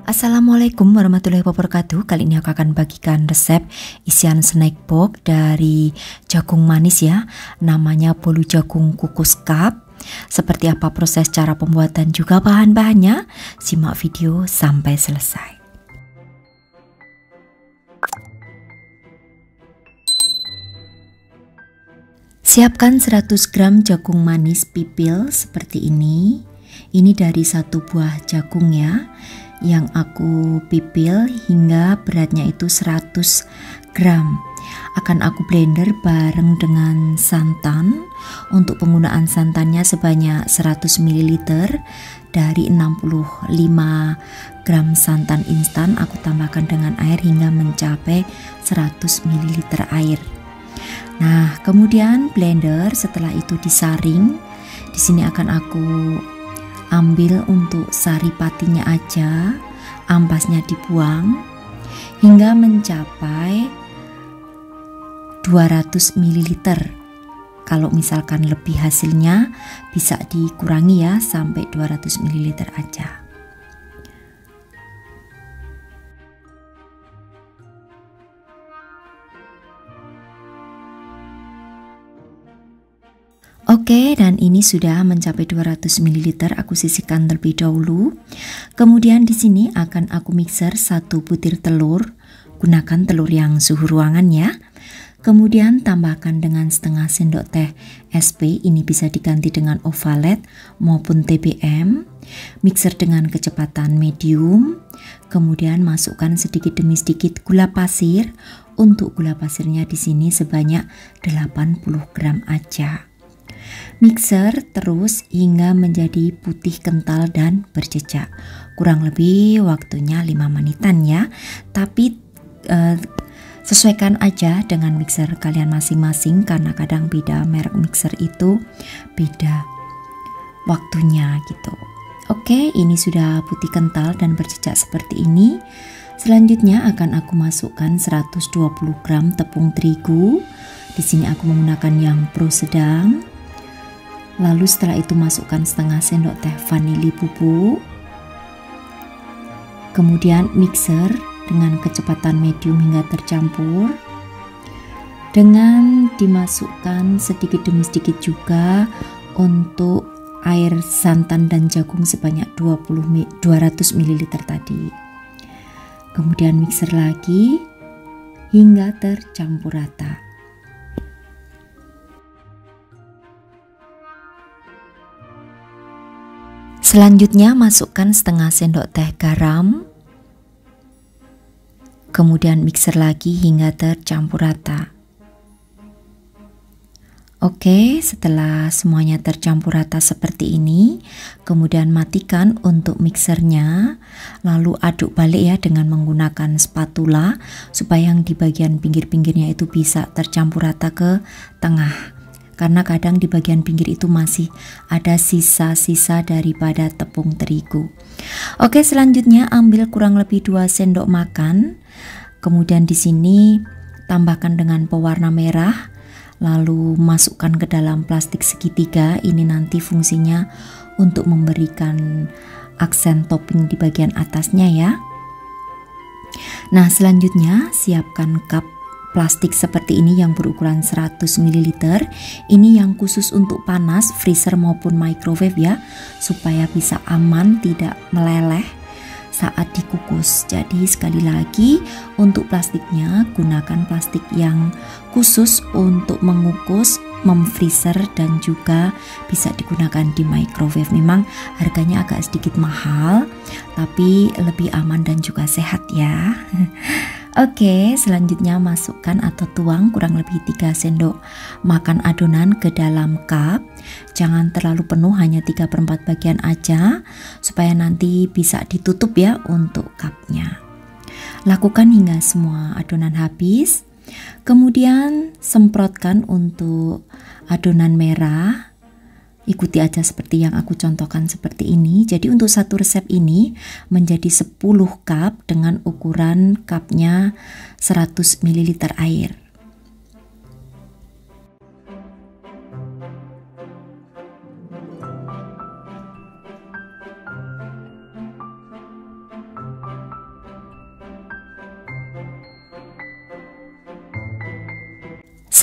Assalamualaikum warahmatullahi wabarakatuh. Kali ini aku akan bagikan resep isian snack box dari jagung manis ya. Namanya bolu jagung kukus cup. Seperti apa proses cara pembuatan juga bahan-bahannya? Simak video sampai selesai. Siapkan 100 gram jagung manis pipil seperti ini. Ini dari satu buah jagung ya, yang aku pipil hingga beratnya itu 100 gram. Akan aku blender bareng dengan santan. Untuk penggunaan santannya sebanyak 100 ml. Dari 65 gram santan instan aku tambahkan dengan air hingga mencapai 100 ml air. Nah, kemudian blender setelah itu disaring. Di sini akan aku ambil untuk sari patinya aja, ampasnya dibuang hingga mencapai 200 ml. Kalau misalkan lebih hasilnya bisa dikurangi ya sampai 200 ml aja. Oke, dan ini sudah mencapai 200 ml. Aku sisihkan terlebih dahulu. Kemudian di sini akan aku mixer 1 butir telur. Gunakan telur yang suhu ruangan ya. Kemudian tambahkan dengan setengah sendok teh SP. Ini bisa diganti dengan ovalet maupun TBM. Mixer dengan kecepatan medium. Kemudian masukkan sedikit demi sedikit gula pasir. Untuk gula pasirnya di sini sebanyak 80 gram aja. Mixer terus hingga menjadi putih kental dan berjejak. Kurang lebih waktunya 5 menitan ya. Tapi sesuaikan aja dengan mixer kalian masing-masing, karena kadang beda merek mixer itu beda waktunya gitu. Oke, ini sudah putih kental dan berjejak seperti ini. Selanjutnya akan aku masukkan 120 gram tepung terigu. Di sini aku menggunakan yang pro sedang. Lalu setelah itu masukkan setengah sendok teh vanili bubuk. Kemudian mixer dengan kecepatan medium hingga tercampur. Dengan dimasukkan sedikit demi sedikit juga untuk air santan dan jagung sebanyak 200 ml tadi. Kemudian mixer lagi hingga tercampur rata. Selanjutnya masukkan setengah sendok teh garam. Kemudian mixer lagi hingga tercampur rata. Oke, setelah semuanya tercampur rata seperti ini, kemudian matikan untuk mixernya. Lalu aduk balik ya dengan menggunakan spatula supaya yang di bagian pinggir-pinggirnya itu bisa tercampur rata ke tengah. Karena kadang di bagian pinggir itu masih ada sisa-sisa daripada tepung terigu. Oke, selanjutnya ambil kurang lebih 2 sendok makan. Kemudian di sini tambahkan dengan pewarna merah. Lalu masukkan ke dalam plastik segitiga. Ini nanti fungsinya untuk memberikan aksen topping di bagian atasnya ya. Nah, selanjutnya siapkan cup plastik seperti ini yang berukuran 100 ml. Ini yang khusus untuk panas, freezer maupun microwave ya, supaya bisa aman tidak meleleh saat dikukus. Jadi sekali lagi untuk plastiknya gunakan plastik yang khusus untuk mengukus, memfreezer dan juga bisa digunakan di microwave. Memang harganya agak sedikit mahal, tapi lebih aman dan juga sehat ya. Oke, selanjutnya masukkan atau tuang kurang lebih 3 sendok makan adonan ke dalam cup. Jangan terlalu penuh, hanya 3/4 bagian aja supaya nanti bisa ditutup ya untuk cupnya. Lakukan hingga semua adonan habis. Kemudian semprotkan untuk adonan merah. Ikuti aja seperti yang aku contohkan seperti ini. Jadi untuk satu resep ini menjadi 10 cup dengan ukuran cupnya 100 ml air.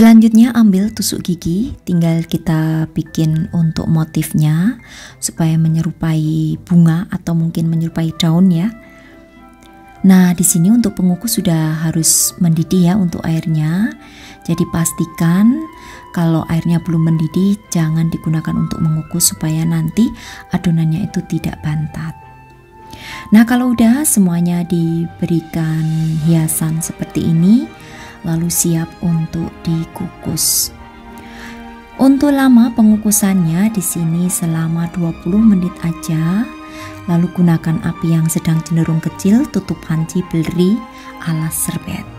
Selanjutnya ambil tusuk gigi, tinggal kita bikin untuk motifnya supaya menyerupai bunga atau mungkin menyerupai daun ya. Nah, di sini untuk pengukus sudah harus mendidih ya untuk airnya. Jadi pastikan kalau airnya belum mendidih jangan digunakan untuk mengukus supaya nanti adonannya itu tidak bantat. Nah, kalau udah semuanya diberikan hiasan seperti ini, lalu siap untuk dikukus. Untuk lama pengukusannya di sini selama 20 menit aja. Lalu gunakan api yang sedang cenderung kecil, tutup panci beri alas serbet.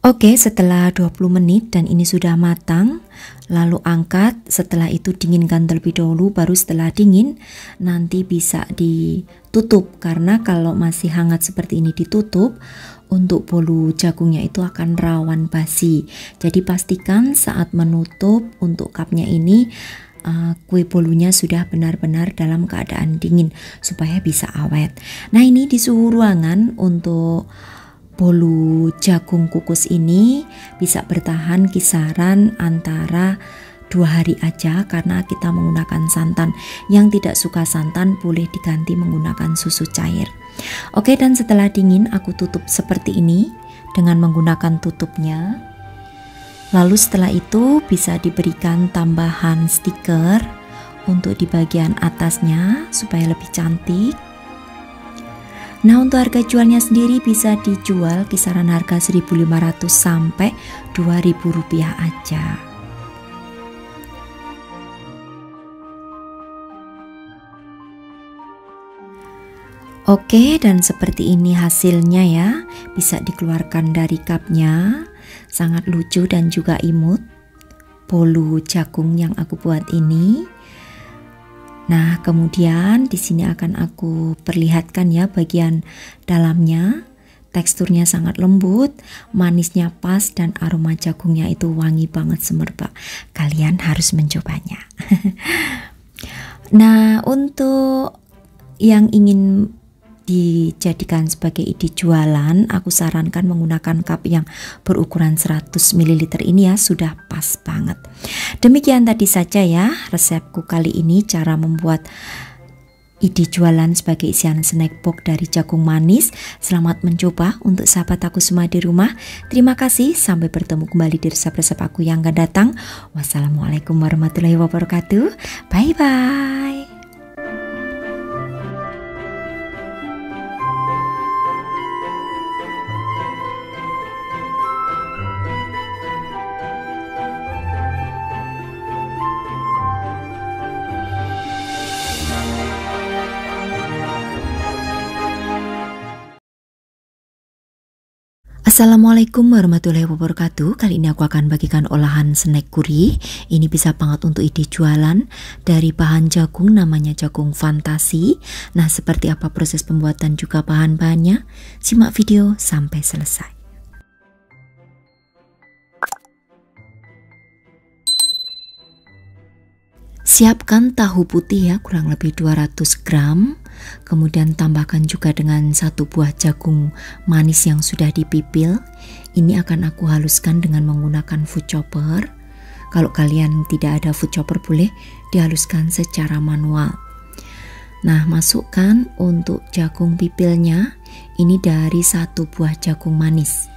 Oke, setelah 20 menit dan ini sudah matang, lalu angkat. Setelah itu dinginkan terlebih dahulu, baru setelah dingin nanti bisa ditutup, karena kalau masih hangat seperti ini ditutup, untuk bolu jagungnya itu akan rawan basi. Jadi pastikan saat menutup untuk cupnya ini kue bolunya sudah benar-benar dalam keadaan dingin supaya bisa awet. Nah, ini di suhu ruangan untuk bolu jagung kukus ini bisa bertahan kisaran antara 2 hari aja, karena kita menggunakan santan. Yang tidak suka santan boleh diganti menggunakan susu cair. Oke, dan setelah dingin aku tutup seperti ini dengan menggunakan tutupnya. Lalu setelah itu bisa diberikan tambahan stiker untuk di bagian atasnya supaya lebih cantik. Nah, untuk harga jualnya sendiri bisa dijual kisaran harga 1.500 sampai 2.000 rupiah aja. Oke, dan seperti ini hasilnya ya. Bisa dikeluarkan dari cupnya. Sangat lucu dan juga imut bolu jagung yang aku buat ini. Nah, kemudian di sini akan aku perlihatkan ya bagian dalamnya. Teksturnya sangat lembut, manisnya pas, dan aroma jagungnya itu wangi banget semerbak. Kalian harus mencobanya. Nah, untuk yang ingin dijadikan sebagai ide jualan, aku sarankan menggunakan cup yang berukuran 100 ml ini ya, sudah pas banget. Demikian tadi saja ya resepku kali ini, cara membuat ide jualan sebagai isian snack box dari jagung manis. Selamat mencoba untuk sahabat aku semua di rumah. Terima kasih, sampai bertemu kembali di resep-resep aku yang akan datang. Wassalamualaikum warahmatullahi wabarakatuh. Bye bye. Assalamualaikum warahmatullahi wabarakatuh. Kali ini aku akan bagikan olahan snack gurih. Ini bisa banget untuk ide jualan. Dari bahan jagung, namanya jagung fantasi. Nah, seperti apa proses pembuatan juga bahan-bahannya? Simak video sampai selesai. Siapkan tahu putih ya, kurang lebih 200 gram. Kemudian tambahkan juga dengan 1 buah jagung manis yang sudah dipipil. Ini akan aku haluskan dengan menggunakan food chopper. Kalau kalian tidak ada food chopper boleh dihaluskan secara manual. Nah, masukkan untuk jagung pipilnya. Ini dari 1 buah jagung manis.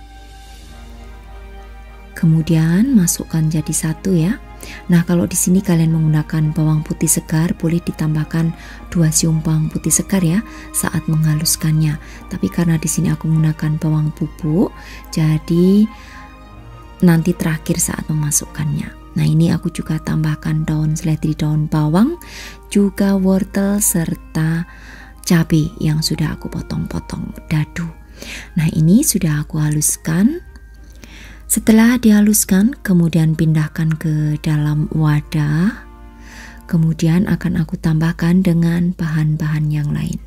Kemudian masukkan jadi 1 ya. Nah, kalau di sini kalian menggunakan bawang putih segar, boleh ditambahkan 2 siung bawang putih segar ya saat menghaluskannya. Tapi karena di sini aku menggunakan bawang bubuk, jadi nanti terakhir saat memasukkannya. Nah, ini aku juga tambahkan daun seledri, daun bawang, juga wortel serta cabai yang sudah aku potong-potong dadu. Nah, ini sudah aku haluskan. Setelah dihaluskan, kemudian pindahkan ke dalam wadah. Kemudian akan aku tambahkan dengan bahan-bahan yang lain.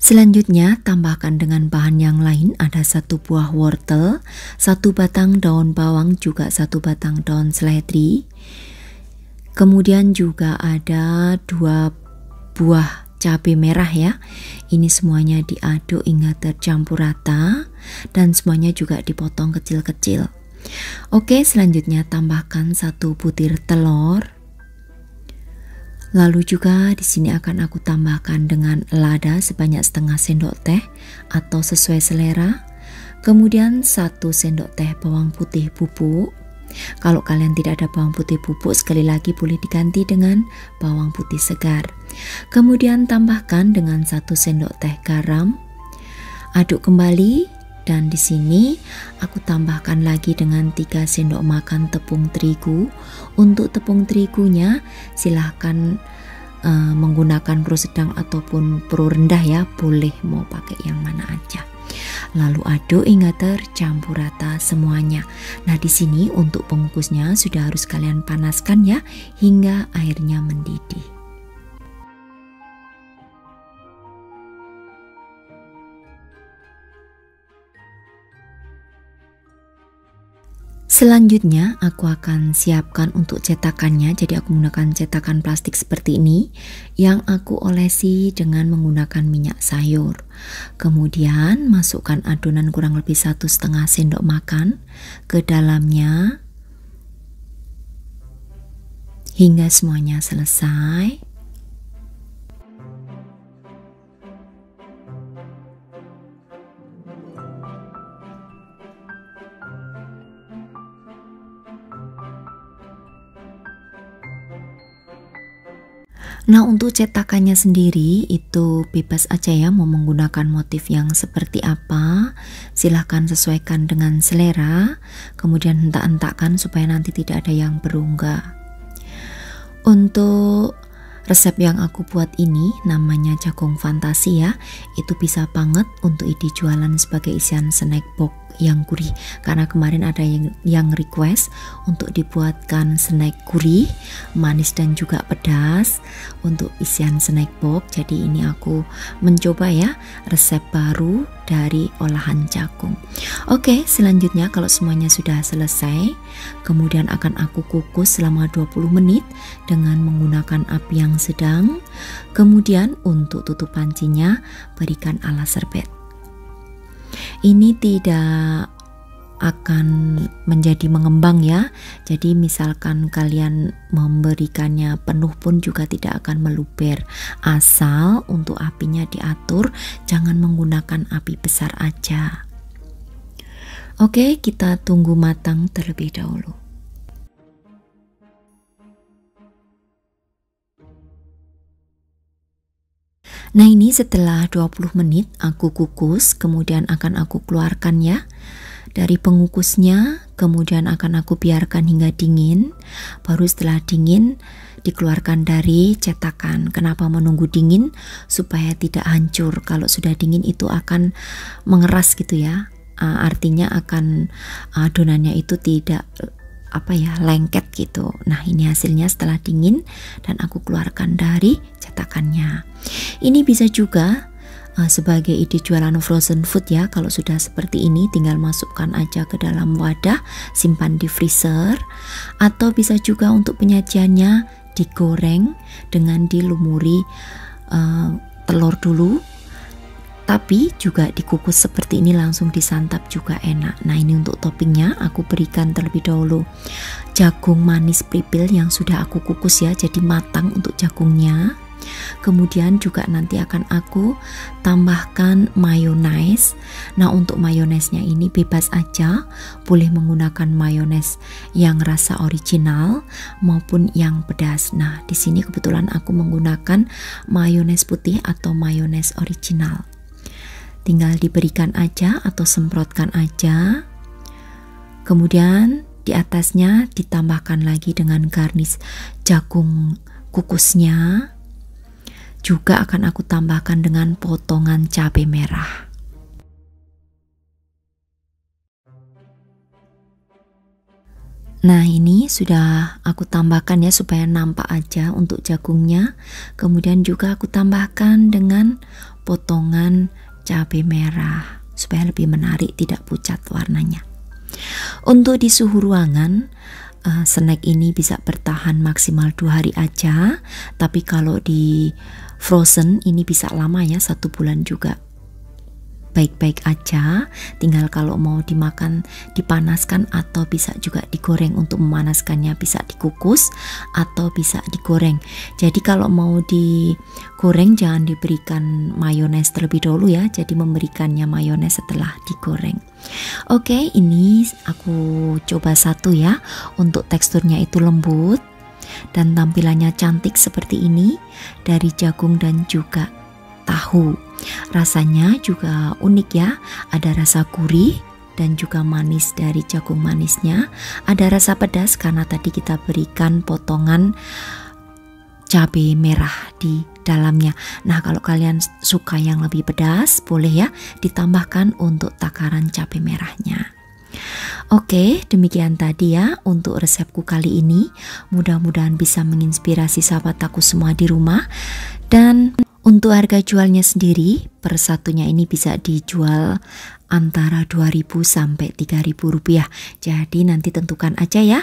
Selanjutnya, tambahkan dengan bahan yang lain. Ada 1 buah wortel, 1 batang daun bawang, juga 1 batang daun seledri. Kemudian juga ada 2 buah cabai merah ya. Ini semuanya diaduk hingga tercampur rata dan semuanya juga dipotong kecil-kecil. Oke, selanjutnya tambahkan 1 butir telur. Lalu juga di sini akan aku tambahkan dengan lada sebanyak setengah sendok teh atau sesuai selera. Kemudian 1 sendok teh bawang putih bubuk. Kalau kalian tidak ada bawang putih bubuk, sekali lagi boleh diganti dengan bawang putih segar. Kemudian tambahkan dengan 1 sendok teh garam. Aduk kembali dan di sini aku tambahkan lagi dengan 3 sendok makan tepung terigu. Untuk tepung terigunya silahkan menggunakan pro sedang ataupun pro rendah ya, boleh mau pakai yang mana aja. Lalu aduk hingga tercampur rata semuanya. Nah, di sini untuk pengukusnya sudah harus kalian panaskan ya hingga airnya mendidih. Selanjutnya aku akan siapkan untuk cetakannya. Jadi aku menggunakan cetakan plastik seperti ini yang aku olesi dengan menggunakan minyak sayur. Kemudian masukkan adonan kurang lebih 1,5 sendok makan ke dalamnya hingga semuanya selesai. Nah, untuk cetakannya sendiri itu bebas aja ya, mau menggunakan motif yang seperti apa silahkan sesuaikan dengan selera. Kemudian hentak-hentakkan supaya nanti tidak ada yang berunggah. Untuk resep yang aku buat ini namanya jagung fantasi ya. Itu bisa banget untuk dijualan sebagai isian snack box yang gurih, karena kemarin ada yang request untuk dibuatkan snack gurih, manis dan juga pedas untuk isian snack box. Jadi ini aku mencoba ya resep baru dari olahan jagung. Oke, selanjutnya kalau semuanya sudah selesai, kemudian akan aku kukus selama 20 menit dengan menggunakan api yang sedang. Kemudian untuk tutup pancinya berikan alas serbet. Ini tidak akan menjadi mengembang ya. Jadi misalkan kalian memberikannya penuh pun juga tidak akan meluber. Asal untuk apinya diatur, jangan menggunakan api besar aja. Oke, kita tunggu matang terlebih dahulu. Nah, ini setelah 20 menit aku kukus, kemudian akan aku keluarkan ya dari pengukusnya, kemudian akan aku biarkan hingga dingin. Baru setelah dingin dikeluarkan dari cetakan. Kenapa menunggu dingin? Supaya tidak hancur. Kalau sudah dingin itu akan mengeras gitu ya. Artinya akan adonannya itu tidak lengket gitu. Nah, ini hasilnya setelah dingin dan aku keluarkan dari cetakannya. Ini bisa juga sebagai ide jualan frozen food ya. Kalau sudah seperti ini tinggal masukkan aja ke dalam wadah, simpan di freezer. Atau bisa juga untuk penyajiannya digoreng dengan dilumuri telur dulu, tapi juga dikukus seperti ini langsung disantap juga enak. Nah, ini untuk toppingnya aku berikan terlebih dahulu jagung manis pripil yang sudah aku kukus ya, jadi matang untuk jagungnya. Kemudian juga nanti akan aku tambahkan mayones. Nah, untuk mayonesnya ini bebas aja, boleh menggunakan mayones yang rasa original maupun yang pedas. Nah, di sini kebetulan aku menggunakan mayones putih atau mayones original. Tinggal diberikan aja atau semprotkan aja. Kemudian di atasnya ditambahkan lagi dengan garnish jagung kukusnya. Juga akan aku tambahkan dengan potongan cabai merah. Nah, ini sudah aku tambahkan ya supaya nampak aja untuk jagungnya. Kemudian juga aku tambahkan dengan potongan cabai merah supaya lebih menarik, tidak pucat warnanya. Untuk di suhu ruangan, snack ini bisa bertahan maksimal 2 hari aja. Tapi kalau di frozen ini bisa lama ya, 1 bulan juga baik-baik aja. Tinggal kalau mau dimakan dipanaskan atau bisa juga digoreng. Untuk memanaskannya bisa dikukus atau bisa digoreng. Jadi kalau mau digoreng jangan diberikan mayones terlebih dahulu ya, jadi memberikannya mayones setelah digoreng. Oke, ini aku coba satu ya. Untuk teksturnya itu lembut dan tampilannya cantik seperti ini dari jagung dan juga tahu. Rasanya juga unik ya, ada rasa gurih dan juga manis dari jagung manisnya. Ada rasa pedas karena tadi kita berikan potongan cabai merah di dalamnya. Nah, kalau kalian suka yang lebih pedas, boleh ya ditambahkan untuk takaran cabai merahnya. Oke, demikian tadi ya untuk resepku kali ini. Mudah-mudahan bisa menginspirasi sahabat aku semua di rumah. Dan untuk harga jualnya sendiri, per satunya ini bisa dijual antara 2.000 sampai 3.000 rupiah. Jadi nanti tentukan aja ya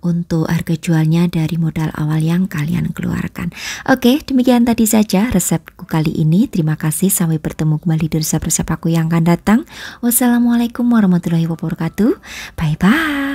untuk harga jualnya dari modal awal yang kalian keluarkan. Oke, demikian tadi saja resepku kali ini. Terima kasih, sampai bertemu kembali di resep-resep aku yang akan datang. Wassalamualaikum warahmatullahi wabarakatuh. Bye-bye.